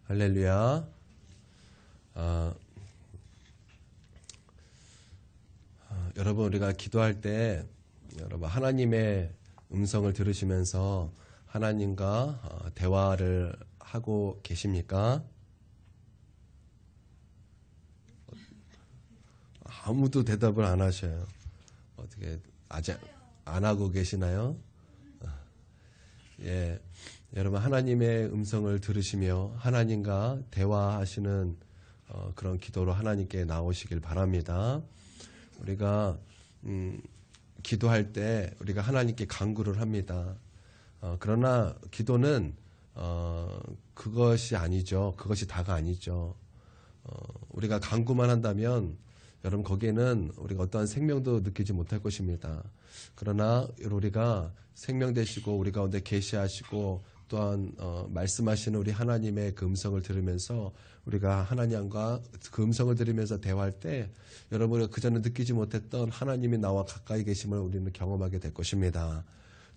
할렐루야. 여러분, 우리가 기도할 때 여러분 하나님의 음성을 들으시면서 하나님과 대화를 하고 계십니까? 아무도 대답을 안 하셔요. 어떻게 아직 안 하고 계시나요? 예, 여러분 하나님의 음성을 들으시며 하나님과 대화하시는 그런 기도로 하나님께 나오시길 바랍니다. 우리가 기도할 때 우리가 하나님께 간구를 합니다. 그러나 기도는 그것이 아니죠. 그것이 다가 아니죠. 우리가 간구만 한다면 여러분 거기에는 우리가 어떠한 생명도 느끼지 못할 것입니다. 그러나 우리가 생명 되시고 우리 가운데 계시하시고 또한 말씀하시는 우리 하나님의 그 음성을 들으면서 우리가 하나님과 그 음성을 들으면서 대화할 때 여러분이 그전에 느끼지 못했던 하나님이 나와 가까이 계심을 우리는 경험하게 될 것입니다.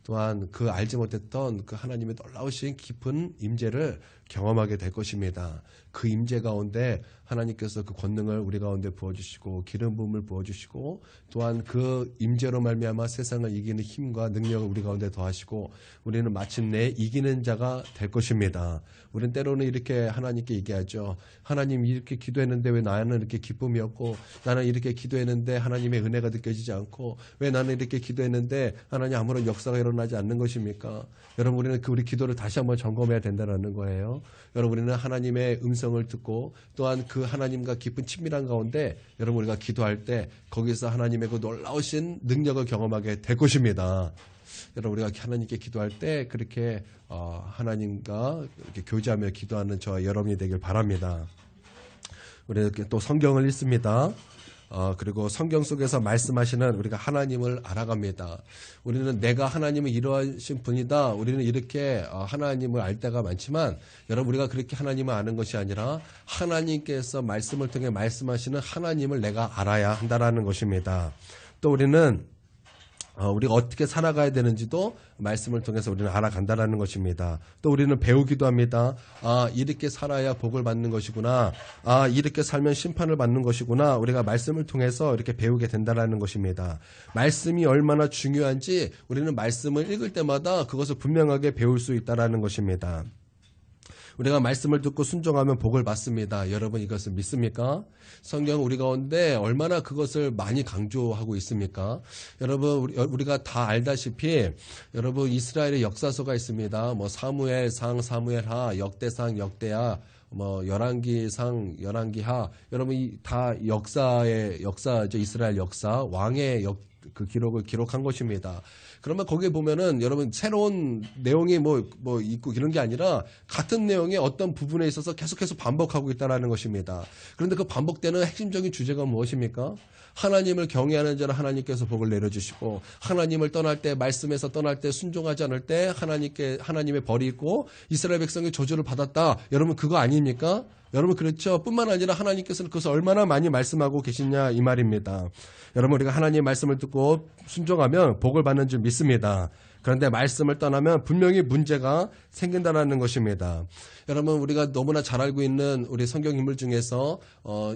또한 그 알지 못했던 그 하나님의 놀라우신 깊은 임재를 경험하게 될 것입니다. 그 임재 가운데 하나님께서 그 권능을 우리 가운데 부어주시고 기름 부음을 부어주시고 또한 그 임재로 말미암아 세상을 이기는 힘과 능력을 우리 가운데 더하시고 우리는 마침내 이기는 자가 될 것입니다. 우리는 때로는 이렇게 하나님께 얘기하죠. 하나님 이렇게 기도했는데 왜 나는 이렇게 기쁨이 없고 나는 이렇게 기도했는데 하나님의 은혜가 느껴지지 않고 왜 나는 이렇게 기도했는데 하나님 아무런 역사가 일어나지 않는 것입니까? 여러분 우리는 우리 기도를 다시 한번 점검해야 된다는 거예요. 여러분 우리는 하나님의 음성을 듣고 또한 그 하나님과 깊은 친밀한 가운데 여러분 우리가 기도할 때 거기서 하나님의 그 놀라우신 능력을 경험하게 될 것입니다. 여러분 우리가 하나님께 기도할 때 그렇게 하나님과 이렇게 교제하며 기도하는 저와 여러분이 되길 바랍니다. 우리 이렇게 또 성경을 읽습니다. 그리고 성경 속에서 말씀하시는 우리가 하나님을 알아갑니다. 우리는 내가 하나님을 이러하신 분이다. 우리는 이렇게 하나님을 알 때가 많지만 여러분 우리가 그렇게 하나님을 아는 것이 아니라 하나님께서 말씀을 통해 말씀하시는 하나님을 내가 알아야 한다라는 것입니다. 또 우리는 우리가 어떻게 살아가야 되는지도 말씀을 통해서 우리는 알아간다라는 것입니다. 또 우리는 배우기도 합니다. 이렇게 살아야 복을 받는 것이구나. 이렇게 살면 심판을 받는 것이구나. 우리가 말씀을 통해서 이렇게 배우게 된다라는 것입니다. 말씀이 얼마나 중요한지 우리는 말씀을 읽을 때마다 그것을 분명하게 배울 수 있다라는 것입니다. 우리가 말씀을 듣고 순종하면 복을 받습니다. 여러분 이것을 믿습니까? 성경 우리 가운데 얼마나 그것을 많이 강조하고 있습니까? 여러분 우리가 다 알다시피 여러분 이스라엘의 역사서가 있습니다. 뭐 사무엘상, 사무엘하, 역대상, 역대하, 뭐 열왕기상, 열왕기하. 여러분 다 역사죠. 이스라엘 역사, 왕의 그 기록을 기록한 것입니다. 그러면 거기에 보면은 여러분 새로운 내용이 뭐 있고 이런 게 아니라 같은 내용의 어떤 부분에 있어서 계속해서 반복하고 있다는 것입니다. 그런데 그 반복되는 핵심적인 주제가 무엇입니까? 하나님을 경외하는 자는 하나님께서 복을 내려주시고 하나님을 떠날 때 말씀에서 떠날 때 순종하지 않을 때 하나님의 벌이 있고 이스라엘 백성의 저주를 받았다. 여러분 그거 아닙니까? 여러분 그렇죠. 뿐만 아니라 하나님께서는 그것을 얼마나 많이 말씀하고 계시냐 이 말입니다. 여러분 우리가 하나님의 말씀을 듣고 순종하면 복을 받는 줄 믿습니다. 그런데 말씀을 떠나면 분명히 문제가 생긴다는 것입니다. 여러분 우리가 너무나 잘 알고 있는 우리 성경 인물 중에서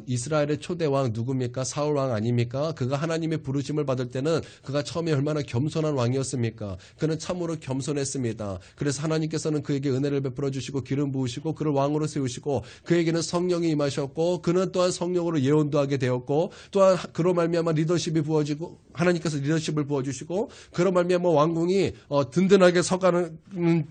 이스라엘의 초대왕 누굽니까? 사울왕 아닙니까? 그가 하나님의 부르심을 받을 때는 그가 처음에 얼마나 겸손한 왕이었습니까? 그는 참으로 겸손했습니다. 그래서 하나님께서는 그에게 은혜를 베풀어 주시고 기름 부으시고 그를 왕으로 세우시고 그에게는 성령이 임하셨고 그는 또한 성령으로 예언도 하게 되었고 또한 그로 말미암아 리더십이 부어지고 하나님께서 리더십을 부어주시고 그로 말미암아 왕궁이 든든하게 서가는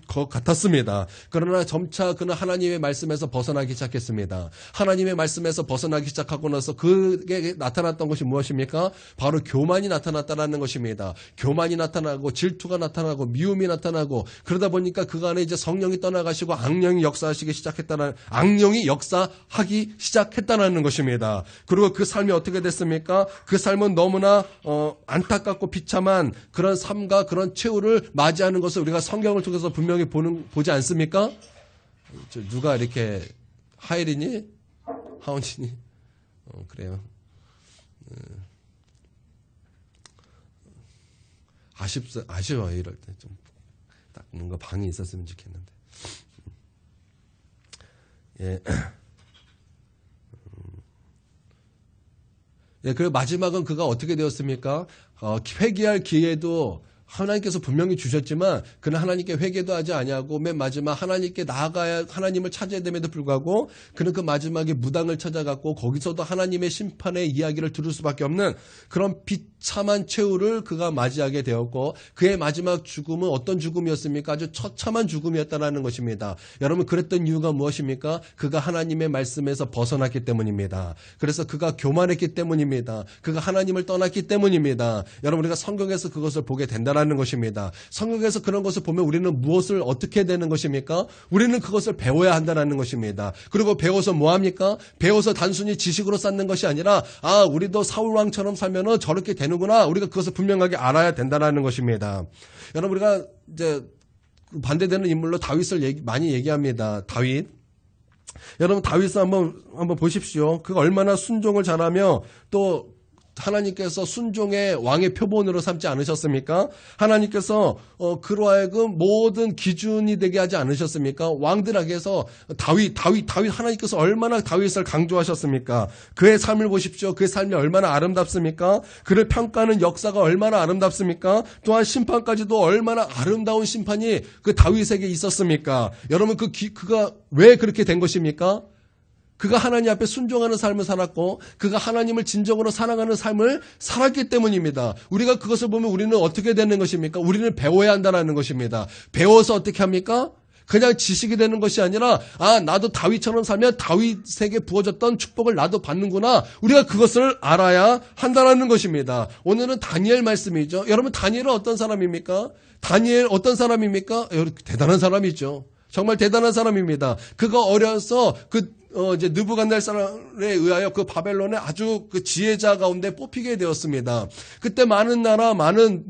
것 같았습니다. 그러나 점차 그는 하나님의 말씀에서 벗어나기 시작했습니다. 하나님의 말씀에서 벗어나기 시작하고 나서 그게 나타났던 것이 무엇입니까? 바로 교만이 나타났다는 것입니다. 교만이 나타나고 질투가 나타나고 미움이 나타나고 그러다 보니까 그 안에 이제 성령이 떠나가시고 악령이 역사하기 시작했다는 것입니다. 그리고 그 삶이 어떻게 됐습니까? 그 삶은 너무나 안타깝고 비참한 그런 삶과 그런 최후를 맞이하는 것을 우리가 성경을 통해서 분명히 보지 않습니까? 누가 이렇게 하일이니? 하원이니? 그래요. 아쉬워요. 이럴 때 좀 딱 뭔가 방이 있었으면 좋겠는데. 예. 예, 그리고 마지막은 그가 어떻게 되었습니까? 회개할 기회도 하나님께서 분명히 주셨지만 그는 하나님께 회개도 하지 아니하고 맨 마지막 하나님께 나아가야 하나님을 찾아야 됨에도 불구하고 그는 그 마지막에 무당을 찾아갔고 거기서도 하나님의 심판의 이야기를 들을 수밖에 없는 그런 비참한 최후를 그가 맞이하게 되었고 그의 마지막 죽음은 어떤 죽음이었습니까? 아주 처참한 죽음이었다는 것입니다. 여러분 그랬던 이유가 무엇입니까? 그가 하나님의 말씀에서 벗어났기 때문입니다. 그래서 그가 교만했기 때문입니다. 그가 하나님을 떠났기 때문입니다. 여러분 우리가 성경에서 그것을 보게 된다는 것입니다. 성경에서 그런 것을 보면 우리는 무엇을 어떻게 되는 것입니까? 우리는 그것을 배워야 한다는 것입니다. 그리고 배워서 뭐합니까? 배워서 단순히 지식으로 쌓는 것이 아니라 우리도 사울왕처럼 살면은 저렇게 되는구나. 우리가 그것을 분명하게 알아야 된다는 것입니다. 여러분 우리가 이제 반대되는 인물로 다윗을 많이 얘기합니다. 다윗. 여러분 다윗을 한번 보십시오. 그가 얼마나 순종을 잘하며 또 하나님께서 순종의 왕의 표본으로 삼지 않으셨습니까? 하나님께서 그로 하여금 모든 기준이 되게 하지 않으셨습니까? 왕들에게서 다윗 하나님께서 얼마나 다윗을 강조하셨습니까? 그의 삶을 보십시오. 그의 삶이 얼마나 아름답습니까? 그를 평가하는 역사가 얼마나 아름답습니까? 또한 심판까지도 얼마나 아름다운 심판이 그 다윗에게 있었습니까? 여러분 그가 왜 그렇게 된 것입니까? 그가 하나님 앞에 순종하는 삶을 살았고 그가 하나님을 진정으로 사랑하는 삶을 살았기 때문입니다. 우리가 그것을 보면 우리는 어떻게 되는 것입니까? 우리는 배워야 한다는 것입니다. 배워서 어떻게 합니까? 그냥 지식이 되는 것이 아니라 나도 다윗처럼 살면 다윗에게 부어졌던 축복을 나도 받는구나. 우리가 그것을 알아야 한다는 것입니다. 오늘은 다니엘 말씀이죠. 여러분 다니엘은 어떤 사람입니까? 다니엘 어떤 사람입니까? 대단한 사람이죠. 정말 대단한 사람입니다. 그가 어려서 이제 느부갓네살에 의하여 그 바벨론의 아주 그 지혜자 가운데 뽑히게 되었습니다. 그때 많은 나라, 많은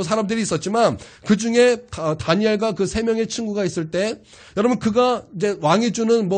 사람들이 있었지만 그 중에 다니엘과 그 세 명의 친구가 있을 때 여러분 그가 이제 왕이 주는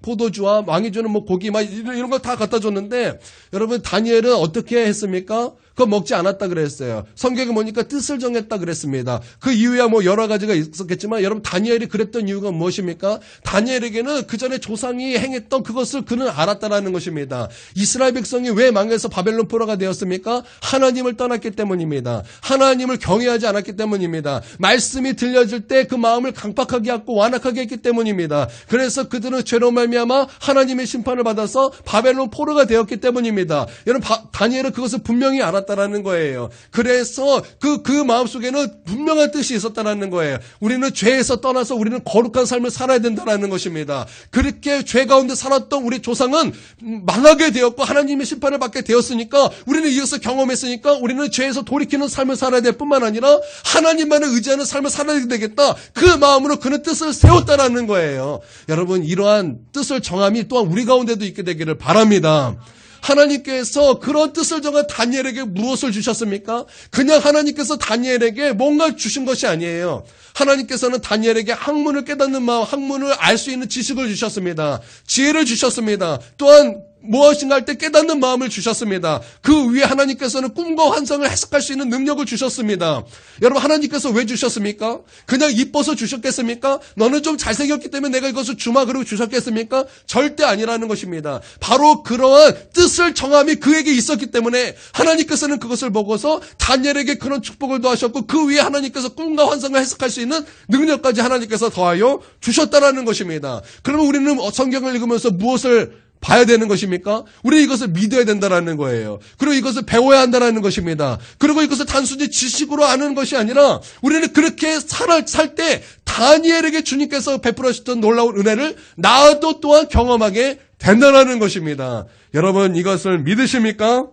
포도주와 왕이 주는 고기 이런 걸 다 갖다 줬는데 여러분 다니엘은 어떻게 했습니까? 그거 먹지 않았다 그랬어요. 성경에 보니까 뜻을 정했다 그랬습니다. 그 이유야 여러 가지가 있었겠지만 여러분 다니엘이 그랬던 이유가 무엇입니까? 다니엘에게는 그 전에 조상이 행했던 그것을 그는 알았다라는 것입니다. 이스라엘 백성이 왜 망해서 바벨론 포로가 되었습니까? 하나님을 떠났기 때문입니다. 하나님을 경외하지 않았기 때문입니다. 말씀이 들려질 때 그 마음을 강팍하게 하고 완악하게 했기 때문입니다. 그래서 그들은 죄로 말미암아 하나님의 심판을 받아서 바벨론 포로가 되었기 때문입니다. 여러분 다니엘은 그것을 분명히 알았다라는 거예요. 그래서 그 마음속에는 분명한 뜻이 있었다라는 거예요. 우리는 죄에서 떠나서 우리는 거룩한 삶을 살아야 된다라는 것입니다. 그렇게 죄 가운데 살았던 우리 조상은 망하게 되었고 하나님의 심판을 받게 되었으니까 우리는 이것을 경험했으니까 우리는 죄에서 돌이키는 삶을 살아야 될 뿐만 아니라 하나님만을 의지하는 삶을 살아야 되겠다. 그 마음으로 그는 뜻을 세웠다라는 거예요. 여러분 이러한 뜻을 정함이 또한 우리 가운데도 있게 되기를 바랍니다. 하나님께서 그런 뜻을 정한 다니엘에게 무엇을 주셨습니까? 그냥 하나님께서 다니엘에게 뭔가 주신 것이 아니에요. 하나님께서는 다니엘에게 학문을 깨닫는 마음, 학문을 알 수 있는 지식을 주셨습니다. 지혜를 주셨습니다. 또한 무엇인가 할 때 깨닫는 마음을 주셨습니다. 그 위에 하나님께서는 꿈과 환상을 해석할 수 있는 능력을 주셨습니다. 여러분 하나님께서 왜 주셨습니까? 그냥 이뻐서 주셨겠습니까? 너는 좀 잘생겼기 때문에 내가 이것을 주마 그러고 주셨겠습니까? 절대 아니라는 것입니다. 바로 그러한 뜻을 정함이 그에게 있었기 때문에 하나님께서는 그것을 보고서 다니엘에게 그런 축복을 더하셨고 그 위에 하나님께서 꿈과 환상을 해석할 수 있는 능력까지 하나님께서 더하여 주셨다라는 것입니다. 그러면 우리는 성경을 읽으면서 무엇을 봐야 되는 것입니까? 우리 이것을 믿어야 된다는 거예요. 그리고 이것을 배워야 한다는 것입니다. 그리고 이것을 단순히 지식으로 아는 것이 아니라 우리는 그렇게 살 때 다니엘에게 주님께서 베풀어주셨던 놀라운 은혜를 나도 또한 경험하게 된다는 것입니다. 여러분 이것을 믿으십니까?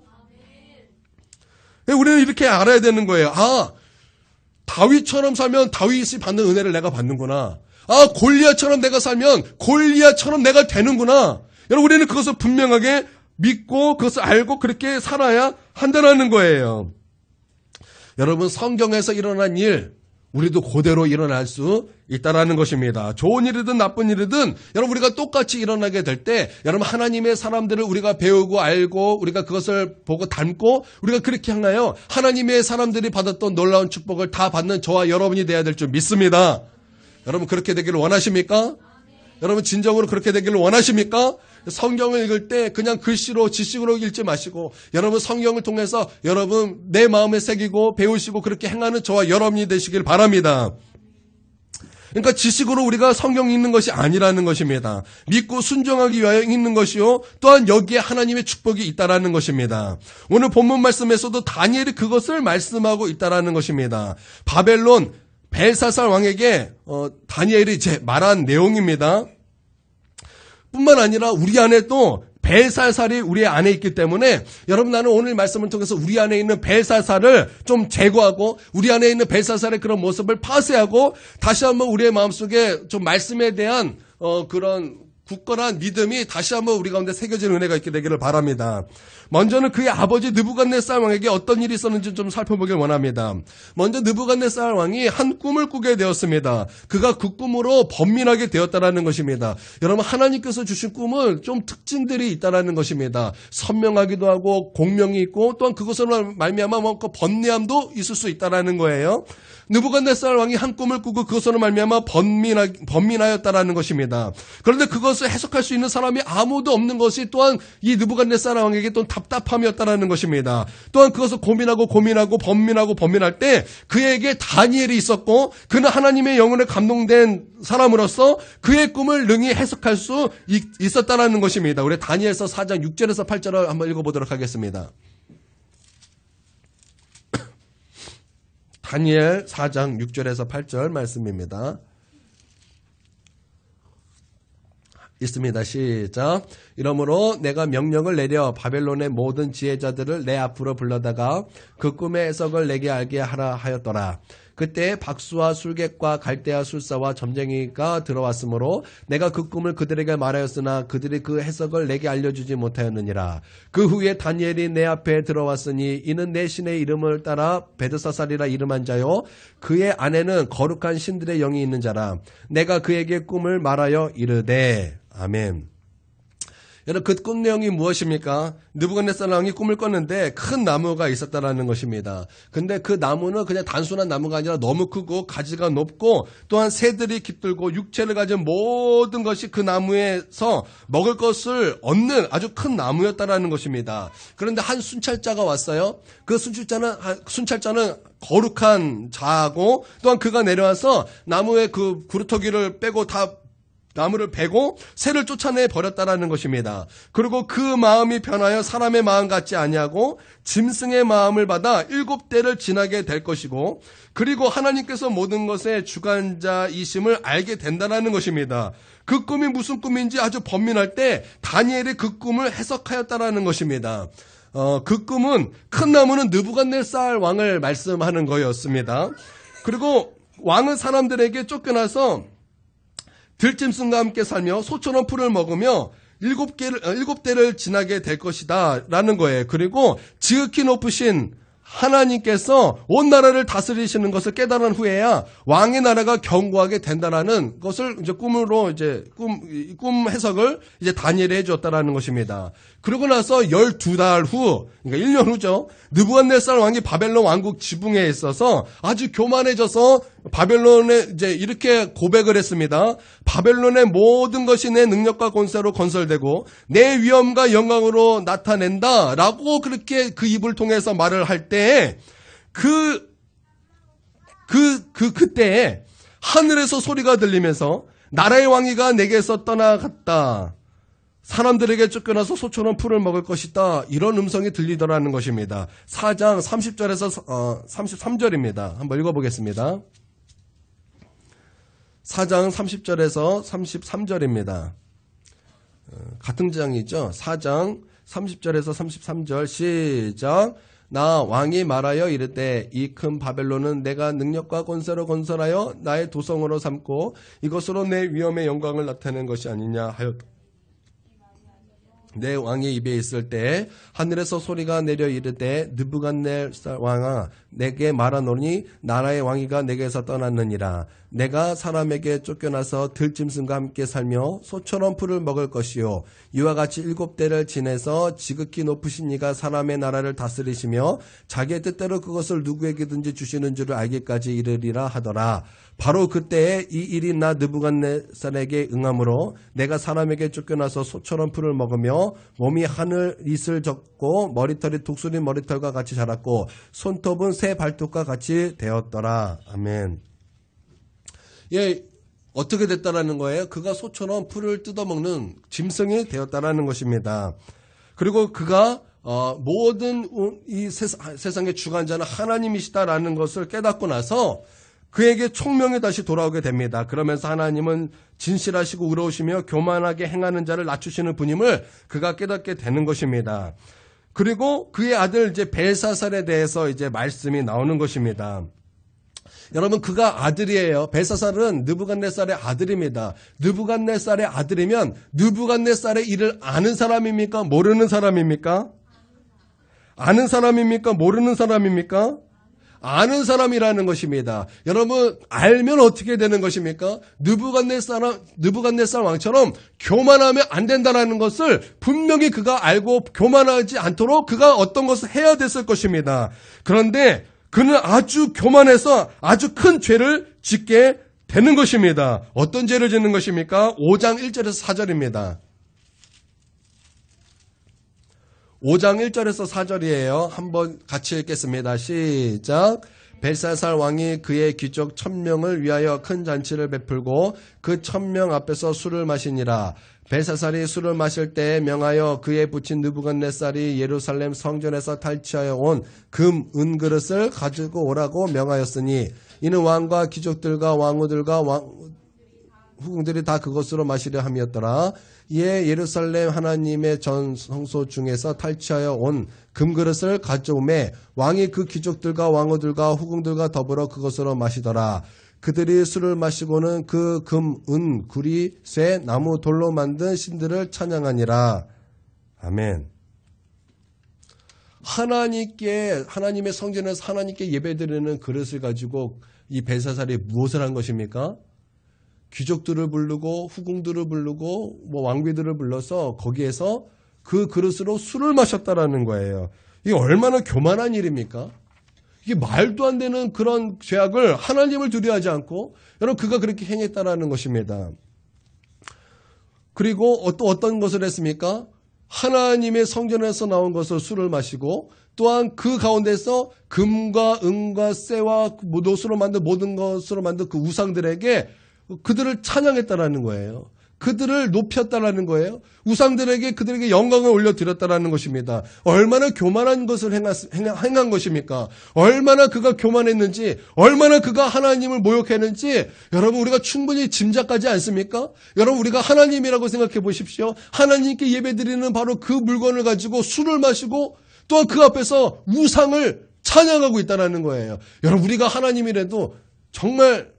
우리는 이렇게 알아야 되는 거예요. 다윗처럼 살면 다윗이 받는 은혜를 내가 받는구나. 골리앗처럼 내가 살면 골리앗처럼 내가 되는구나. 여러분 우리는 그것을 분명하게 믿고 그것을 알고 그렇게 살아야 한다는 거예요. 여러분 성경에서 일어난 일 우리도 그대로 일어날 수 있다라는 것입니다. 좋은 일이든 나쁜 일이든 여러분 우리가 똑같이 일어나게 될 때 여러분 하나님의 사람들을 우리가 배우고 알고 우리가 그것을 보고 닮고 우리가 그렇게 향하여 하나님의 사람들이 받았던 놀라운 축복을 다 받는 저와 여러분이 되어야 될 줄 믿습니다. 여러분 그렇게 되기를 원하십니까? 여러분 진정으로 그렇게 되기를 원하십니까? 성경을 읽을 때 그냥 글씨로 지식으로 읽지 마시고 여러분 성경을 통해서 여러분 내 마음에 새기고 배우시고 그렇게 행하는 저와 여러분이 되시길 바랍니다. 그러니까 지식으로 우리가 성경 읽는 것이 아니라는 것입니다. 믿고 순종하기 위하여 읽는 것이요. 또한 여기에 하나님의 축복이 있다라는 것입니다. 오늘 본문 말씀에서도 다니엘이 그것을 말씀하고 있다라는 것입니다. 바벨론 벨사살 왕에게 다니엘이 이제 말한 내용입니다. 뿐만 아니라 우리 안에도 벨사살이 우리 안에 있기 때문에 여러분 나는 오늘 말씀을 통해서 우리 안에 있는 벨사살을 좀 제거하고 우리 안에 있는 벨사살의 그런 모습을 파쇄하고 다시 한번 우리의 마음속에 좀 말씀에 대한 그런 굳건한 믿음이 다시 한번 우리 가운데 새겨지는 은혜가 있게 되기를 바랍니다. 먼저는 그의 아버지 느부갓네살 왕에게 어떤 일이 있었는지 좀 살펴보길 원합니다. 먼저 느부갓네살 왕이 한 꿈을 꾸게 되었습니다. 그가 그 꿈으로 번민하게 되었다라는 것입니다. 여러분 하나님께서 주신 꿈은 좀 특징들이 있다라는 것입니다. 선명하기도 하고 공명이 있고 또한 그것으로 말미암아 번뇌함도 있을 수 있다라는 거예요. 느부갓네살 왕이 한 꿈을 꾸고 그것으로 말미암아 번민하였다라는 것입니다. 그런데 그것을 해석할 수 있는 사람이 아무도 없는 것이 또한 이 느부갓네살 왕에게 또 답답함이었다라는 것입니다. 또한 그것을 고민하고 번민할 때 그에게 다니엘이 있었고 그는 하나님의 영혼에 감동된 사람으로서 그의 꿈을 능히 해석할 수 있었다라는 것입니다. 우리 다니엘서 4장 6절에서 8절을 한번 읽어보도록 하겠습니다. 다니엘 4장 6절에서 8절 말씀입니다. 있습니다. 시작. 이러므로 내가 명령을 내려 바벨론의 모든 지혜자들을 내 앞으로 불러다가 그 꿈의 해석을 내게 알게 하라 하였더라. 그때 박수와 술객과 갈대아 술사와 점쟁이가 들어왔으므로 내가 그 꿈을 그들에게 말하였으나 그들이 그 해석을 내게 알려주지 못하였느니라. 그 후에 다니엘이 내 앞에 들어왔으니 이는 내 신의 이름을 따라 베드사살이라 이름한 자요 그의 안에는 거룩한 신들의 영이 있는 자라. 내가 그에게 꿈을 말하여 이르되 아멘. 여러분 그 꿈 내용이 무엇입니까? 느부갓네살 왕이 꿈을 꿨는데 큰 나무가 있었다라는 것입니다. 근데 그 나무는 그냥 단순한 나무가 아니라 너무 크고 가지가 높고 또한 새들이 깃들고 육체를 가진 모든 것이 그 나무에서 먹을 것을 얻는 아주 큰 나무였다라는 것입니다. 그런데 한 순찰자가 왔어요. 그 순찰자는 거룩한 자고 또한 그가 내려와서 나무의 그 구루터기를 빼고 다 나무를 베고 새를 쫓아내 버렸다라는 것입니다. 그리고 그 마음이 변하여 사람의 마음 같지 아니하고 짐승의 마음을 받아 7대를 지나게 될 것이고 그리고 하나님께서 모든 것의 주관자이심을 알게 된다는 것입니다. 그 꿈이 무슨 꿈인지 아주 번민할 때 다니엘이 그 꿈을 해석하였다라는 것입니다. 그 꿈은 큰 나무는 느부갓네살 왕을 말씀하는 거였습니다. 그리고 왕은 사람들에게 쫓겨나서 들짐승과 함께 살며 소처럼 풀을 먹으며 7대를 지나게 될 것이다 라는 거예요. 그리고 지극히 높으신 하나님께서 온 나라를 다스리시는 것을 깨달은 후에야 왕의 나라가 견고하게 된다라는 것을 이제 꿈으로 이제 꿈 해석을 이제 다니엘이 해주었다라는 것입니다. 그러고 나서 12달 후, 그러니까 1년 후죠. 느부갓네살 왕이 바벨론 왕국 지붕에 있어서 아주 교만해져서 바벨론에 이제 이렇게 고백을 했습니다. 바벨론의 모든 것이 내 능력과 권세로 건설되고 내 위엄과 영광으로 나타낸다라고 그렇게 그 입을 통해서 말을 할 때 그때에 하늘에서 소리가 들리면서 나라의 왕위가 내게서 떠나갔다. 사람들에게 쫓겨나서 소처럼 풀을 먹을 것이다. 이런 음성이 들리더라는 것입니다. 4장 30절에서 33절입니다. 한번 읽어보겠습니다. 4장 30절에서 33절입니다. 같은 장이죠. 4장 30절에서 33절 시작. 나 왕이 말하여 이르되 이 큰 바벨론은 내가 능력과 권세로 건설하여 나의 도성으로 삼고 이것으로 내 위엄의 영광을 나타내는 것이 아니냐 하였다. 내 왕의 입에 있을 때 하늘에서 소리가 내려 이르되 느부갓네살 왕아 내게 말하노니 나라의 왕위가 내게서 떠났느니라. 내가 사람에게 쫓겨나서 들짐승과 함께 살며 소처럼 풀을 먹을 것이요 이와 같이 7대를 지내서 지극히 높으신 이가 사람의 나라를 다스리시며 자기의 뜻대로 그것을 누구에게든지 주시는 줄을 알기까지 이르리라 하더라. 바로 그때에 이 일이 나 느부갓네살에게 응함으로 내가 사람에게 쫓겨나서 소처럼 풀을 먹으며 몸이 하늘 이슬 졌고 머리털이 독수리 머리털과 같이 자랐고 손톱은 새 발톱과 같이 되었더라. 아멘. 예, 어떻게 됐다라는 거예요? 그가 소처럼 풀을 뜯어먹는 짐승이 되었다라는 것입니다. 그리고 그가 모든 이 세상의 주관자는 하나님이시다라는 것을 깨닫고 나서 그에게 총명이 다시 돌아오게 됩니다. 그러면서 하나님은 진실하시고 의로우시며 교만하게 행하는 자를 낮추시는 분임을 그가 깨닫게 되는 것입니다. 그리고 그의 아들 이제 벨사살에 대해서 이제 말씀이 나오는 것입니다. 여러분 그가 아들이에요. 벨사살은 느부갓네살의 아들입니다. 느부갓네살의 아들이면 느부갓네살의 일을 아는 사람입니까? 모르는 사람입니까? 아는 사람입니까? 모르는 사람입니까? 아는 사람이라는 것입니다. 여러분 알면 어떻게 되는 것입니까? 느부갓네살 왕처럼 교만하면 안 된다는 것을 분명히 그가 알고 교만하지 않도록 그가 어떤 것을 해야 됐을 것입니다. 그런데 그는 아주 교만해서 아주 큰 죄를 짓게 되는 것입니다. 어떤 죄를 짓는 것입니까? 5장 1절에서 4절입니다. 5장 1절에서 4절이에요. 한번 같이 읽겠습니다. 시작. 벨사살 왕이 그의 귀족 1000명을 위하여 큰 잔치를 베풀고 그 1000명 앞에서 술을 마시니라. 벨사살이 술을 마실 때 명하여 그에 붙인 느부갓네살이 예루살렘 성전에서 탈취하여 온 금, 은 그릇을 가지고 오라고 명하였으니 이는 왕과 귀족들과 왕후들과 후궁들이 다 그것으로 마시려 함이었더라. 이에 예루살렘 하나님의 전 성소 중에서 탈취하여 온 금그릇을 가져오매 왕이 그 귀족들과 왕후들과 후궁들과 더불어 그것으로 마시더라. 그들이 술을 마시고는 그 금, 은, 구리, 쇠, 나무, 돌로 만든 신들을 찬양하니라. 아멘. 하나님의 성전에서 하나님께 예배드리는 그릇을 가지고 이 벨사살이 무엇을 한 것입니까? 귀족들을 부르고 후궁들을 부르고 왕비들을 불러서 거기에서 그 그릇으로 술을 마셨다라는 거예요. 이게 얼마나 교만한 일입니까? 이게 말도 안 되는 그런 죄악을 하나님을 두려워하지 않고 여러분 그가 그렇게 행했다라는 것입니다. 그리고 또 어떤 것을 했습니까? 하나님의 성전에서 나온 것을 술을 마시고 또한 그 가운데서 금과 은과 쇠와 노수로 만든 모든 것으로 만든 그 우상들에게 그들을 찬양했다라는 거예요. 그들을 높였다라는 거예요. 우상들에게 그들에게 영광을 올려드렸다라는 것입니다. 얼마나 교만한 것을 행한 것입니까? 얼마나 그가 교만했는지, 얼마나 그가 하나님을 모욕했는지 여러분 우리가 충분히 짐작하지 않습니까? 여러분 우리가 하나님이라고 생각해 보십시오. 하나님께 예배드리는 바로 그 물건을 가지고 술을 마시고 또한 그 앞에서 우상을 찬양하고 있다는 거예요. 여러분 우리가 하나님이라도 정말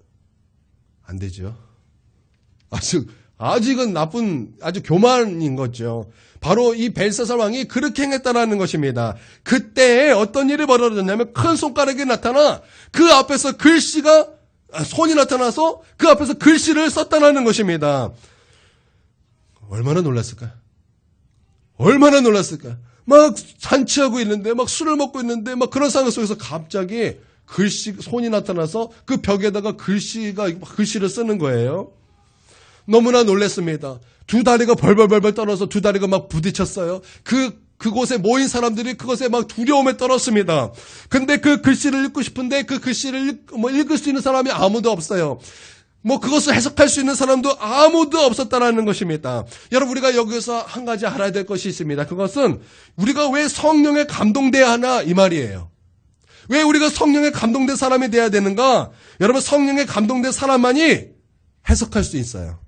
안 되죠. 아직은 나쁜 아주 교만인 거죠. 바로 이 벨사살 왕이 그렇게 행했다라는 것입니다. 그때에 어떤 일이 벌어졌냐면 큰 손가락이 나타나 그 앞에서 손이 나타나서 그 앞에서 글씨를 썼다라는 것입니다. 얼마나 놀랐을까? 얼마나 놀랐을까? 막 잔치하고 있는데 막 술을 먹고 있는데 막 그런 상황 속에서 갑자기 손이 나타나서 그 벽에다가 글씨를 쓰는 거예요. 너무나 놀랐습니다. 두 다리가 벌벌벌벌 떨어서 두 다리가 막 부딪혔어요. 그곳에 모인 사람들이 그것에 막 두려움에 떨었습니다. 근데 그 글씨를 읽고 싶은데 그 글씨를 읽을 수 있는 사람이 아무도 없어요. 그것을 해석할 수 있는 사람도 아무도 없었다라는 것입니다. 여러분 우리가 여기서 한 가지 알아야 될 것이 있습니다. 그것은 우리가 왜 성령에 감동돼야 하나 이 말이에요. 왜 우리가 성령에 감동된 사람이 돼야 되는가? 여러분 성령에 감동된 사람만이 해석할 수 있어요.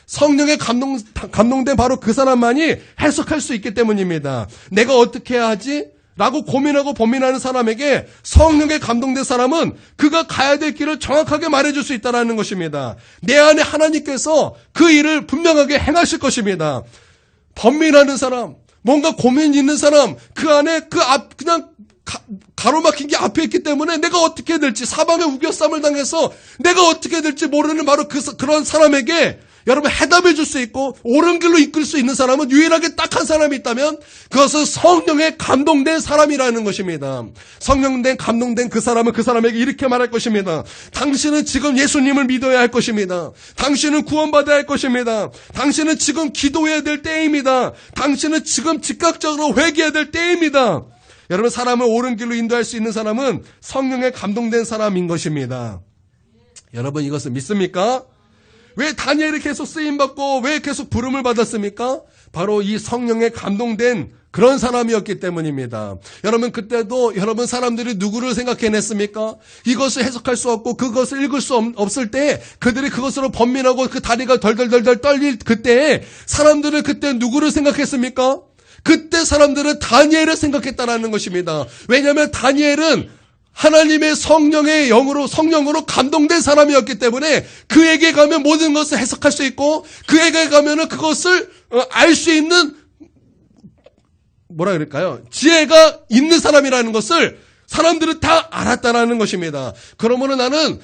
성령에 감동된 바로 그 사람만이 해석할 수 있기 때문입니다. 내가 어떻게 해야 하지? 라고 고민하고 고민하는 사람에게 성령에 감동된 사람은 그가 가야 될 길을 정확하게 말해줄 수 있다는 것입니다. 내 안에 하나님께서 그 일을 분명하게 행하실 것입니다. 번민하는 사람, 뭔가 고민이 있는 사람, 그 안에 그냥 가로막힌 게 앞에 있기 때문에 내가 어떻게 될지, 사방에 우겨쌈을 당해서 내가 어떻게 될지 모르는 바로 그런 사람에게 여러분 해답해 줄 수 있고 옳은 길로 이끌 수 있는 사람은 유일하게 딱 한 사람이 있다면 그것은 성령에 감동된 사람이라는 것입니다. 성령된 감동된 그 사람은 그 사람에게 이렇게 말할 것입니다. 당신은 지금 예수님을 믿어야 할 것입니다. 당신은 구원받아야 할 것입니다. 당신은 지금 기도해야 될 때입니다. 당신은 지금 즉각적으로 회개해야 될 때입니다. 여러분, 사람을 옳은 길로 인도할 수 있는 사람은 성령에 감동된 사람인 것입니다. 여러분, 이것을 믿습니까? 왜 다니엘이 계속 쓰임받고 왜 계속 부름을 받았습니까? 바로 이 성령에 감동된 그런 사람이었기 때문입니다. 여러분, 그때도 여러분 사람들이 누구를 생각해냈습니까? 이것을 해석할 수 없고 그것을 읽을 수 없을 때 그들이 그것으로 번민하고 그 다리가 덜덜덜덜 떨릴 그때에 사람들은 그때 누구를 생각했습니까? 그때 사람들은 다니엘을 생각했다라는 것입니다. 왜냐하면 다니엘은 하나님의 성령의 성령으로 감동된 사람이었기 때문에 그에게 가면 모든 것을 해석할 수 있고 그에게 가면은 그것을 알 수 있는 뭐라 그럴까요? 지혜가 있는 사람이라는 것을 사람들은 다 알았다라는 것입니다. 그러므로 나는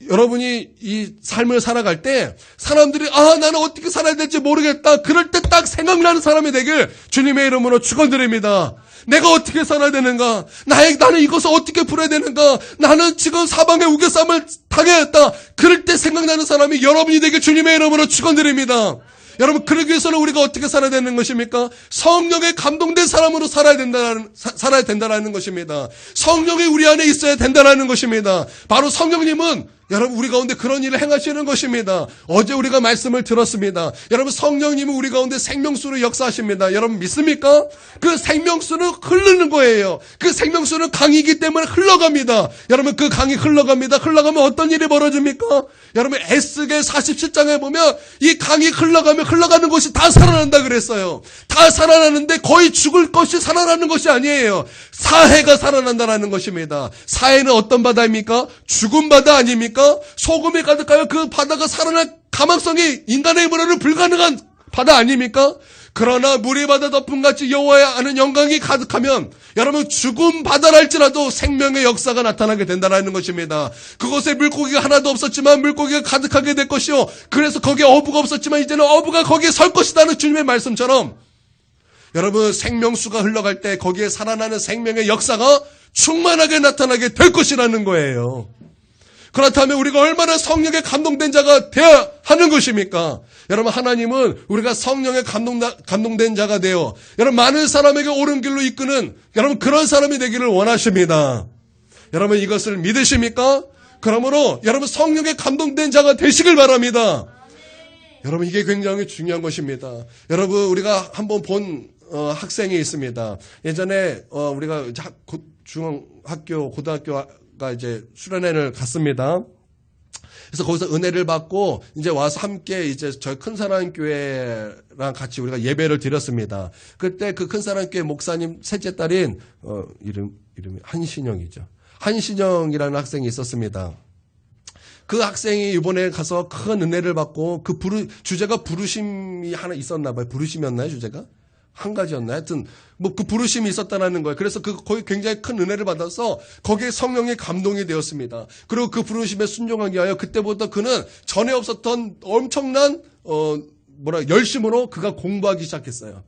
여러분이 이 삶을 살아갈 때 사람들이 나는 어떻게 살아야 될지 모르겠다. 그럴 때 딱 생각나는 사람이 되길 주님의 이름으로 축원드립니다. 내가 어떻게 살아야 되는가? 나는 이것을 어떻게 풀어야 되는가? 나는 지금 사방에 우겨쌈을 당했다. 그럴 때 생각나는 사람이 여러분이 되길 주님의 이름으로 축원드립니다. 여러분, 그러기 위해서는 우리가 어떻게 살아야 되는 것입니까? 성령에 감동된 사람으로 살아야 된다라는 것입니다. 성령이 우리 안에 있어야 된다라는 것입니다. 바로 성령님은 여러분 우리 가운데 그런 일을 행하시는 것입니다. 어제 우리가 말씀을 들었습니다. 여러분, 성령님은 우리 가운데 생명수로 역사하십니다. 여러분 믿습니까? 그 생명수는 흐르는 거예요. 그 생명수는 강이기 때문에 흘러갑니다. 여러분, 그 강이 흘러갑니다. 흘러가면 어떤 일이 벌어집니까? 여러분, 에스겔 47장에 보면 이 강이 흘러가는 것이 다 살아난다 그랬어요. 다 살아나는데 거의 죽을 것이 살아나는 것이 아니에요. 사해가 살아난다라는 것입니다. 사해는 어떤 바다입니까? 죽은 바다 아닙니까? 소금이 가득하여 그 바다가 살아날 가망성이 인간의 힘으로는 불가능한 바다 아닙니까? 그러나 물이 바다 덮음같이 여호와의 아는 영광이 가득하면 여러분, 죽은 바다랄지라도 생명의 역사가 나타나게 된다는 것입니다. 그곳에 물고기가 하나도 없었지만 물고기가 가득하게 될 것이요, 그래서 거기에 어부가 없었지만 이제는 어부가 거기에 설 것이다는 주님의 말씀처럼 여러분, 생명수가 흘러갈 때 거기에 살아나는 생명의 역사가 충만하게 나타나게 될 것이라는 거예요. 그렇다면 우리가 얼마나 성령에 감동된 자가 되어야 하는 것입니까? 여러분, 하나님은 우리가 성령에 감동된 자가 되어 여러분 많은 사람에게 옳은 길로 이끄는 여러분 그런 사람이 되기를 원하십니다. 여러분, 이것을 믿으십니까? 그러므로 여러분 성령에 감동된 자가 되시길 바랍니다. 여러분, 이게 굉장히 중요한 것입니다. 여러분, 우리가 한번 본 학생이 있습니다. 예전에 우리가 중학교, 고등학교가 이제 수련회를 갔습니다. 그래서 거기서 은혜를 받고 이제 와서 함께 이제 저희 큰사랑교회랑 같이 우리가 예배를 드렸습니다. 그때 그 큰사랑교회 목사님 셋째 딸인 이름이 한신영이죠. 한신영이라는 학생이 있었습니다. 그 학생이 이번에 가서 큰 은혜를 받고 주제가 부르심이 하나 있었나 봐요. 부르심이었나요, 주제가? 한 가지였나요? 하여튼 그 부르심이 있었다는 거예요. 그래서 거기 굉장히 큰 은혜를 받아서 거기에 성령의 감동이 되었습니다. 그리고 그 부르심에 순종하기 위하여 그때부터 그는 전에 없었던 엄청난 열심으로 그가 공부하기 시작했어요.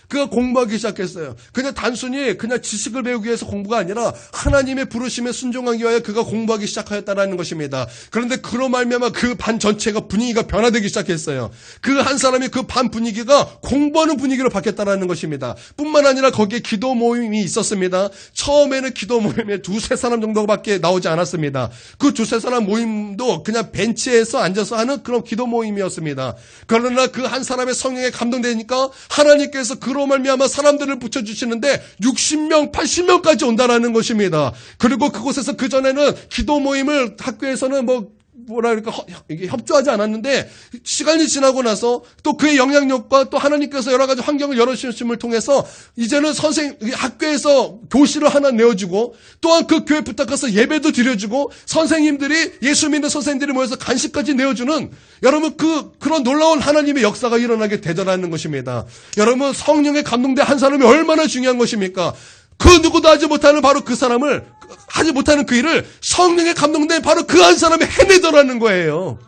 그가 공부하기 시작했어요. 그냥 단순히 그냥 지식을 배우기 위해서 공부가 아니라 하나님의 부르심에 순종하기 위하여 그가 공부하기 시작하였다는 것입니다. 그런데 그로 말미암아 그 반 전체가 분위기가 변화되기 시작했어요. 그 한 사람이 그 반 분위기가 공부하는 분위기로 바뀌었다는 것입니다. 뿐만 아니라 거기에 기도 모임이 있었습니다. 처음에는 기도 모임에 두세 사람 정도밖에 나오지 않았습니다. 그 두세 사람 모임도 그냥 벤치에서 앉아서 하는 그런 기도 모임이었습니다. 그러나 그 한 사람의 성령에 감동되니까 하나님께서 그로 말미암아 사람들을 붙여주시는데 60명, 80명까지 온다라는 것입니다. 그리고 그곳에서 그전에는 기도 모임을 학교에서는 이게 협조하지 않았는데, 시간이 지나고 나서 또 그의 영향력과 또 하나님께서 여러 가지 환경을 열어주심을 통해서 이제는 학교에서 교실을 하나 내어주고, 또한 그 교회 부탁해서 예배도 드려주고, 선생님들이, 예수 믿는 선생님들이 모여서 간식까지 내어주는, 여러분 그런 놀라운 하나님의 역사가 일어나게 되더라는 것입니다. 여러분, 성령에 감동된 한 사람이 얼마나 중요한 것입니까? 그 누구도 하지 못하는 바로 그 사람을, 하지 못하는 그 일을 성령에 감동된 바로 그 한 사람이 해내더라는 거예요.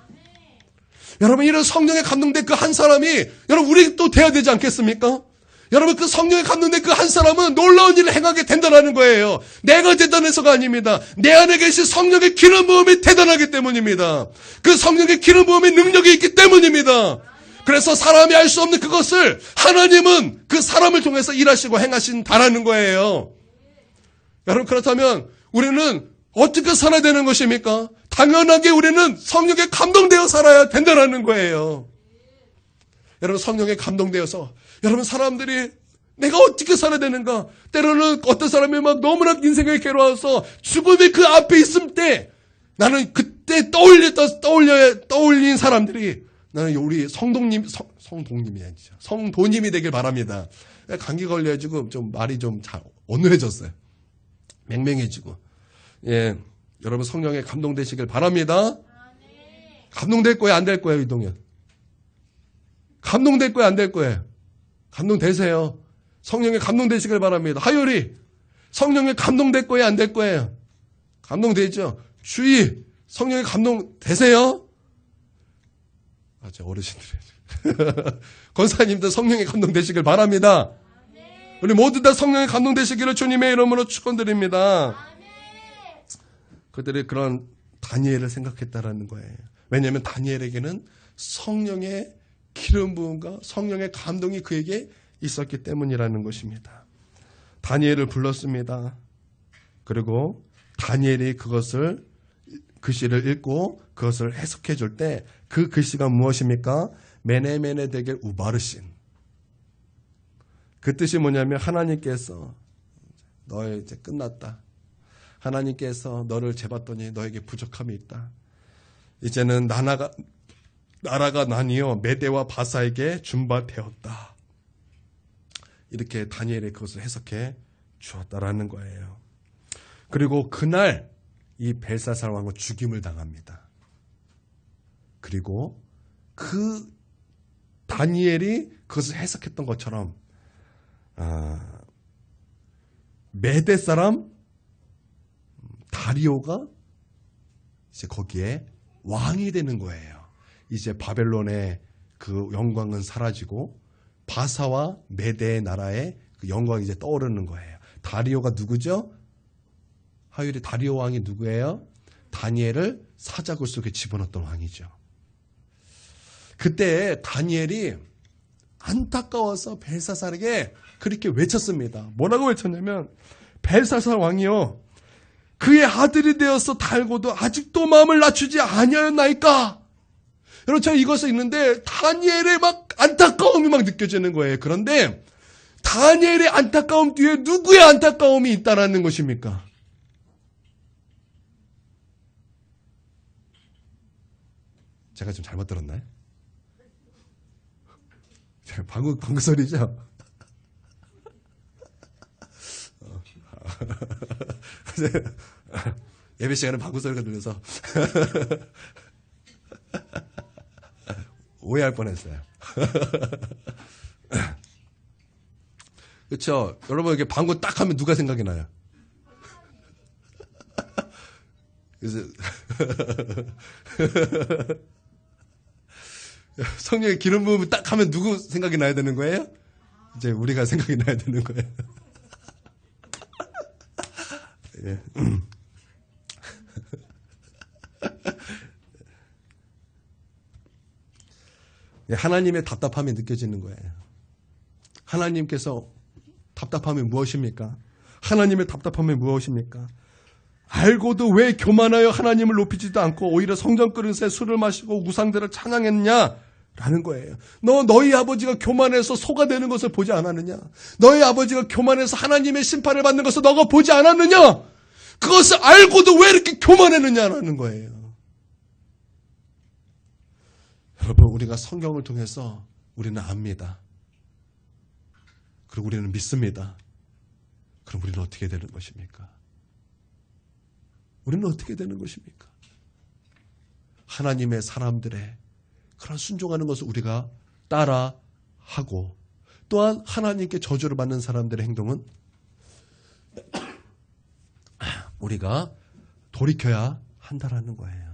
여러분, 이런 성령에 감동된 그 한 사람이, 여러분, 우리 또 돼야 되지 않겠습니까? 여러분, 그 성령에 감동된 그 한 사람은 놀라운 일을 행하게 된다는 거예요. 내가 대단해서가 아닙니다. 내 안에 계신 성령의 기름 부음이 대단하기 때문입니다. 그 성령의 기름 부음의 능력이 있기 때문입니다. 그래서 사람이 알 수 없는 그것을 하나님은 그 사람을 통해서 일하시고 행하신다라는 거예요. 여러분, 그렇다면 우리는 어떻게 살아야 되는 것입니까? 당연하게 우리는 성령에 감동되어 살아야 된다는 거예요. 여러분, 성령에 감동되어서, 여러분, 사람들이 내가 어떻게 살아야 되는가? 때로는 어떤 사람이 막 너무나 인생에 괴로워서 죽음이 그 앞에 있을 때, 나는 그때 떠올린 사람들이, 나는 우리 성도님이 되길 바랍니다. 감기 걸려가지고 좀 말이 좀 잘 어눌해졌어요. 맹맹해지고. 예, 여러분 성령에 감동되시길 바랍니다. 감동될 거예요, 안 될 거예요, 이동현? 감동될 거예요, 안 될 거예요? 감동되세요. 성령에 감동되시길 바랍니다. 하율이 성령에 감동될 거예요, 안 될 거예요? 감동되죠. 주의 성령에 감동되세요. 저 어르신들. 권사님들 성령에 감동되시길 바랍니다. 우리 모두 다 성령에 감동되시기를 주님의 이름으로 축원드립니다. 그들이 그런 다니엘을 생각했다라는 거예요. 왜냐하면 다니엘에게는 성령의 기름 부음과 성령의 감동이 그에게 있었기 때문이라는 것입니다. 다니엘을 불렀습니다. 그리고 다니엘이 그것을 글씨를 읽고 그것을 해석해 줄 때 그 글씨가 무엇입니까? 메네메네 데겔 우바르신. 그 뜻이 뭐냐면 하나님께서 너의 이제 끝났다. 하나님께서 너를 재봤더니 너에게 부족함이 있다. 이제는 나라가 나뉘어 메대와 바사에게 준바되었다. 이렇게 다니엘이 그것을 해석해 주었다라는 거예요. 그리고 그날 이 벨사살 왕은 죽임을 당합니다. 그리고 그 다니엘이 그것을 해석했던 것처럼 메대 사람 다리오가 이제 거기에 왕이 되는 거예요. 이제 바벨론의 그 영광은 사라지고 바사와 메대의 나라의 그 영광이 이제 떠오르는 거예요. 다리오가 누구죠? 하율이 다리오 왕이 누구예요? 다니엘을 사자굴 속에 집어넣었던 왕이죠. 그때 다니엘이 안타까워서 벨사살에게 그렇게 외쳤습니다. 뭐라고 외쳤냐면 벨사살 왕이요 그의 아들이 되어서 달고도 아직도 마음을 낮추지 아니하였나이까. 여러분 제가 이것을 읽는데 다니엘의 막 안타까움이 막 느껴지는 거예요. 그런데 다니엘의 안타까움 뒤에 누구의 안타까움이 있다라는 것입니까? 제가 좀 잘못 들었나요? 방구 소리죠? 예배 시간에 방구 소리가 들려서 오해할 뻔했어요. 그렇죠? 여러분 이렇게 방구 딱 하면 누가 생각이 나요? 그래서 성령의 기름 부음을 딱 하면 누구 생각이 나야 되는 거예요? 이제 우리가 생각이 나야 되는 거예요. 예. 하나님의 답답함이 느껴지는 거예요. 하나님께서 답답함이 무엇입니까? 하나님의 답답함이 무엇입니까? 알고도 왜 교만하여 하나님을 높이지도 않고 오히려 성전 그릇에 술을 마시고 우상들을 찬양했냐? 라는 거예요. 너희 아버지가 교만해서 소가 되는 것을 보지 않았느냐? 너희 아버지가 교만해서 하나님의 심판을 받는 것을 너가 보지 않았느냐? 그것을 알고도 왜 이렇게 교만했느냐라는 거예요. 여러분, 우리가 성경을 통해서 우리는 압니다. 그리고 우리는 믿습니다. 그럼 우리는 어떻게 되는 것입니까? 우리는 어떻게 되는 것입니까? 하나님의 사람들의 그런 순종하는 것을 우리가 따라하고, 또한 하나님께 저주를 받는 사람들의 행동은 우리가 돌이켜야 한다라는 거예요.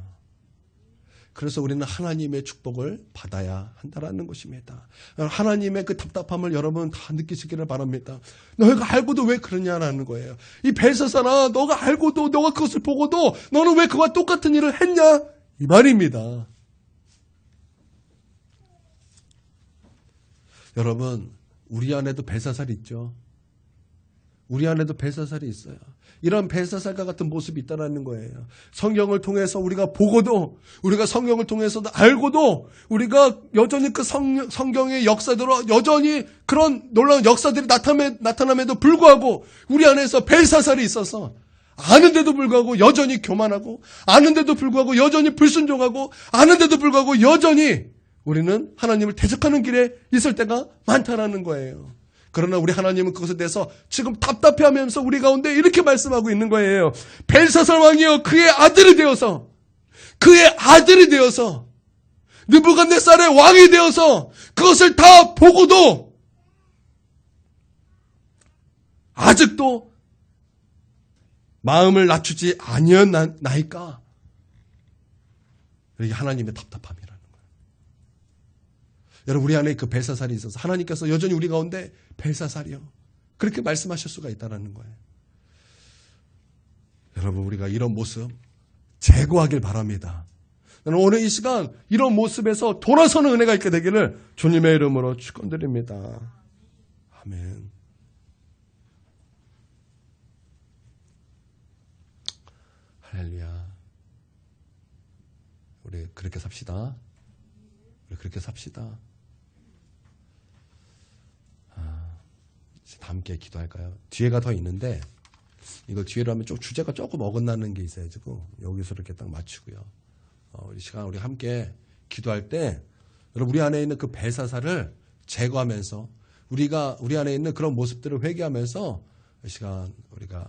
그래서 우리는 하나님의 축복을 받아야 한다라는 것입니다. 하나님의 그 답답함을 여러분 다 느끼시기를 바랍니다. 너희가 알고도 왜 그러냐라는 거예요. 이 벨사사나 너가 알고도, 너가 그것을 보고도 너는 왜 그와 똑같은 일을 했냐? 이 말입니다. 여러분, 우리 안에도 벨사살이 있죠. 우리 안에도 벨사살이 있어요. 이런 벨사살과 같은 모습이 있다는 거예요. 성경을 통해서 우리가 보고도, 우리가 성경을 통해서도 알고도, 우리가 여전히 그 성경의 역사대로 여전히 그런 놀라운 역사들이 나타남에도 불구하고 우리 안에서 벨사살이 있어서 아는데도 불구하고 여전히 교만하고, 아는데도 불구하고 여전히 불순종하고, 아는데도 불구하고 여전히 우리는 하나님을 대적하는 길에 있을 때가 많다라는 거예요. 그러나 우리 하나님은 그것에 대해서 지금 답답해하면서 우리 가운데 이렇게 말씀하고 있는 거예요. 벨사살 왕이여, 그의 아들이 되어서 느부갓네살의 왕이 되어서 그것을 다 보고도 아직도 마음을 낮추지 아니었나이까? 이게 하나님의 답답함이라는 거예요. 여러분, 우리 안에 그 벨사살이 있어서 하나님께서 여전히 우리 가운데 벨사살이요, 그렇게 말씀하실 수가 있다는 거예요. 여러분, 우리가 이런 모습 제거하길 바랍니다. 나는 오늘 이 시간 이런 모습에서 돌아서는 은혜가 있게 되기를 주님의 이름으로 축원드립니다. 아멘. 할렐루야. 우리 그렇게 삽시다. 우리 그렇게 삽시다. 다 함께 기도할까요? 뒤에가 더 있는데 이거 뒤에로 하면 좀 주제가 조금 어긋나는 게 있어가지고 여기서 이렇게 딱 맞추고요. 우리 시간 우리 함께 기도할 때 여러분, 우리 안에 있는 그 벨사살을 제거하면서 우리 안에 있는 그런 모습들을 회개하면서 이 시간 우리가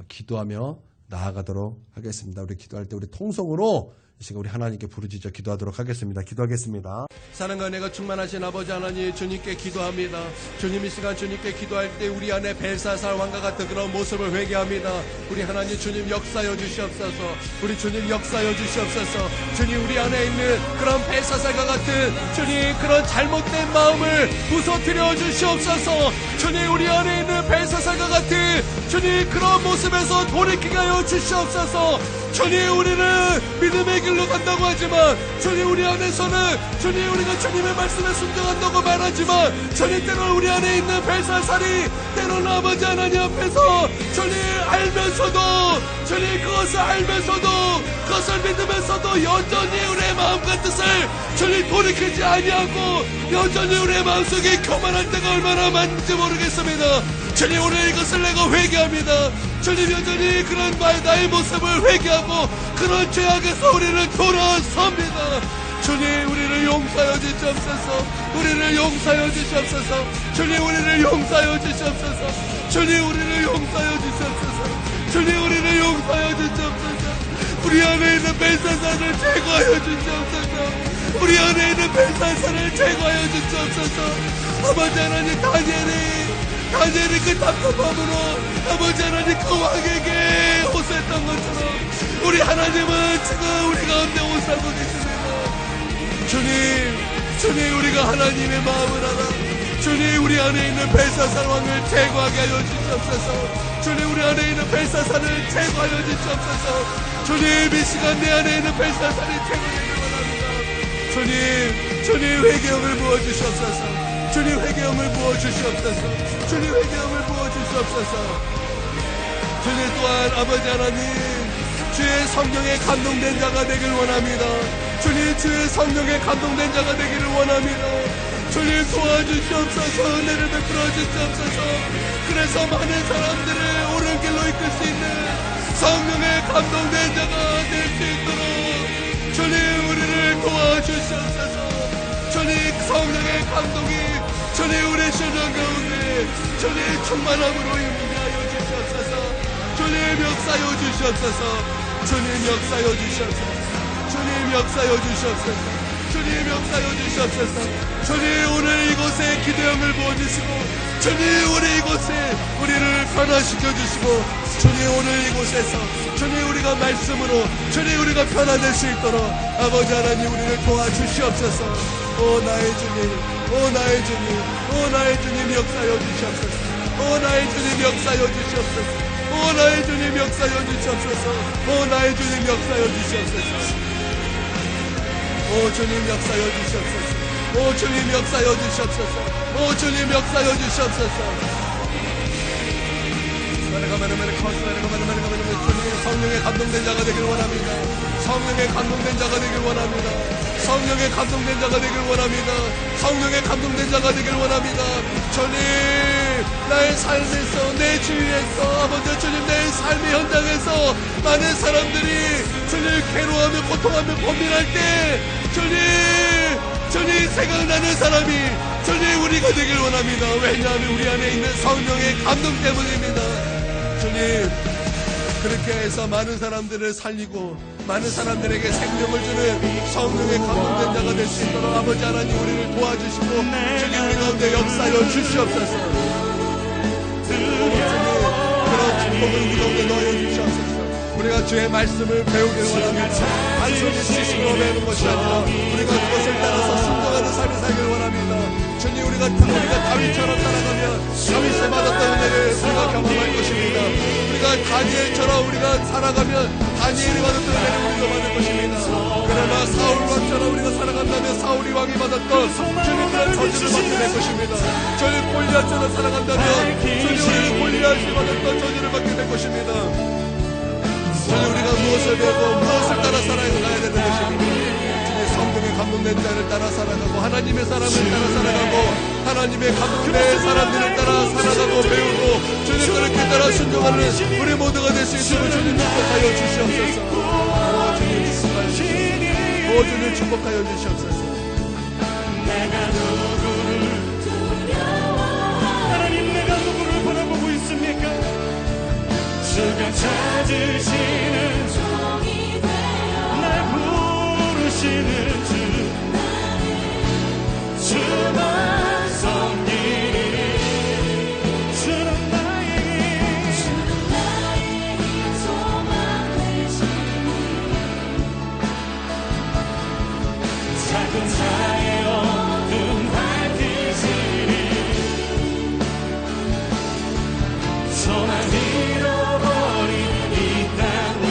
기도하며 나아가도록 하겠습니다. 우리 기도할 때 우리 통성으로 이 시간 우리 하나님께 부르짖어 기도하도록 하겠습니다. 기도하겠습니다. 사랑과 은혜가 충만하신 아버지 하나님, 주님께 기도합니다. 주님, 이 시간 주님께 기도할 때 우리 안에 벨사살 왕과 같은 그런 모습을 회개합니다. 우리 하나님, 주님 역사여 주시옵소서. 우리 주님 역사여 주시옵소서. 주님, 우리 안에 있는 그런 벨사살과 같은 주님 그런 잘못된 마음을 부서뜨려 주시옵소서. 주님, 우리 안에 있는 벨사살과 같은 주님 그런 모습에서 돌이키게 하여 주시옵소서. 주님, 우리는 믿음의 길로 간다고 하지만 주님, 우리 안에서는 주님, 우리가 주님의 말씀에 순종한다고 말하지만 주님, 때로 우리 안에 있는 벨사살이 때로는 아버지 하나님 앞에서 주님 알면서도, 주님 그것을 알면서도, 그것을 믿으면서도 여전히 우리의 마음과 뜻을 주님 돌이키지 아니하고 여전히 우리의 마음속에 교만할 때가 얼마나 많은지 모르겠습니다. 주님, 오늘 이것을 내가 회개합니다. 주님, 여전히 그런 나의 모습을 회개하고 그런 죄악에서 우리를 돌아섭니다. 주님, 우리를 용서하여 주시옵소서. 우리를 용서하여 주시옵소서. 주님, 우리를 용서하여 주시옵소서. 주님, 우리를 용서하여 주시옵소서. 주님, 우리를 용서하여 주시옵소서. 우리 안에 있는 벨사살을 제거하여 주시옵소서. 우리 안에 있는 벨사살을 제거하여 주시옵소서. 아버지 하나님, 다니엘이 그 답답함으로 아버지 하나님 그 왕에게 호소했던 것처럼 우리 하나님은 지금 우리 가운데 호소하고 계십니다. 주님, 우리가 하나님의 마음을 알아. 주님, 우리 안에 있는 벨사살 왕을 제거하게 하여 주시옵소서. 주님, 우리 안에 있는 벨사살을 제거하여 주시옵소서. 주님, 이 시간 내 안에 있는 벨사살이 제거되길 원합니다. 주님, 회개함을 부어주시옵소서. 주님, 회개함을 부어주시옵소서. 주님, 회개함을 부어주시옵소서. 주님, 또한 아버지 하나님, 주의 성령에 감동된 자가 되길 원합니다. 주님, 주의 성령에 감동된 자가 되기를 원합니다. 주님, 도와주시옵소서. 은혜를 베풀어 주시옵소서. 그래서 많은 사람들을 옳은 길로 이끌 수 있는 성령에 감동된 자가 될 수 있도록 주님, 우리를 도와주시옵소서. 주님 성령의 감동이 주님 우리 신앙 가운데 주님 충만함으로 임하여 주시옵소서. 주님 역사여 주시옵소서. 주님 역사여 주시옵소서. 주님 역사여 주시옵소서. 주님 역사여 주시옵소서. 주님 오늘 이곳에 기도형을 부어주시고 주님 우리 이곳에 우리를 변화시켜 주시고 주님 오늘 이곳에서 주님 우리가 말씀으로 주님 우리가 변화될 수 있도록 아버지 하나님 우리를 도와주시옵소서. 오 나의 주님, 오 나의 주님, 오 나의 주님 역사여 주시옵소서. 오 나의 주님 역사여 주시옵소서. 오 나의 주님 역사여 주시옵소서. 오 나의 주님 역사여 주시옵소서. 오 주님 역사여 주시옵소서. 오 주님 역사여 주시옵소서. 오 주님 역사여 주시옵소서. 주님 성령에 감동된 자가 되길 원합니다. 성령에 감동된 자가 되길 원합니다. 성령에 감동된 자가 되길 원합니다. 성령에 감동된 자가 되길 원합니다. 주님 나의 삶에서 내 주위에서 아버지 주님 내 삶의 현장에서 많은 사람들이 주님 괴로워하며 고통하며 고민할 때 주님 생각나는 사람이 주님 우리가 되길 원합니다. 왜냐하면 우리 안에 있는 성령의 감동 때문입니다. 주님 그렇게 해서 많은 사람들을 살리고 많은 사람들에게 생명을 주는 성령의 감동된 자가 될 수 있도록 아버지 하나님 우리를 도와주시고 주님 우리 가운데 역사여 주시옵소서. 주님 그런 축복을 우리 가운데 넣어 주시옵소서. 우리가 주의 말씀을 배우길 원합니다. 단순히 지식으로 배우는 것이 아니라 우리가 그것을 따라서 순종하는 삶을 살길 원합니다. 주님 우리가 다윗처럼 살아가면 다윗이 받았던 은혜를 우리가 경험할 것입니다. 우리가 다니엘처럼 우리가 살아가면 다니엘이 받았던 은혜를 우리가 받을 것입니다. 그러나 사울 왕처럼 우리가 살아간다면 사울이 왕이 받았던 주님 그런 저주를 받게 될 것입니다. 주님 골리앗처럼 살아간다면 주님 우리는 골리앗이 받았던 저주를 받게 될 것입니다. 주님 우리가 무엇을 배우고 무엇을 따라 살아가야 되는 것입니다. 성령의 감동된 자를 따라 살아가고 하나님의 사람을 따라 살아가고 하나님의 감동된 사람들을 따라 살아가고 배우고 주님 그렇게 따라 순종하는 우리 모두가 될 수 있도록 주님 축복하여 주시옵소서. 오 주님 축복하여 주시옵소서. 내가 누구를 두려워 하나님 내가 누구를 바라보고 있습니까? 주가 찾으시는 종이 되어 날 부르시는 주만 섬기리 주는 나의 소망 되시니 작은 자의 어둠 밝히시니 소망 잃어버린 이 땅 위에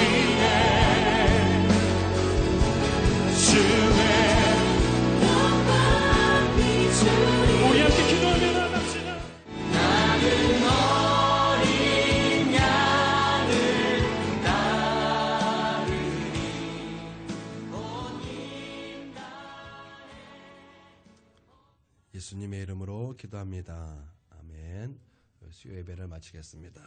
주의 우리 함께 기도하며 나갑시다. 나는 어린 양을 따르리 예수님의 이름으로 기도합니다. 아멘. 수요 예배를 마치겠습니다.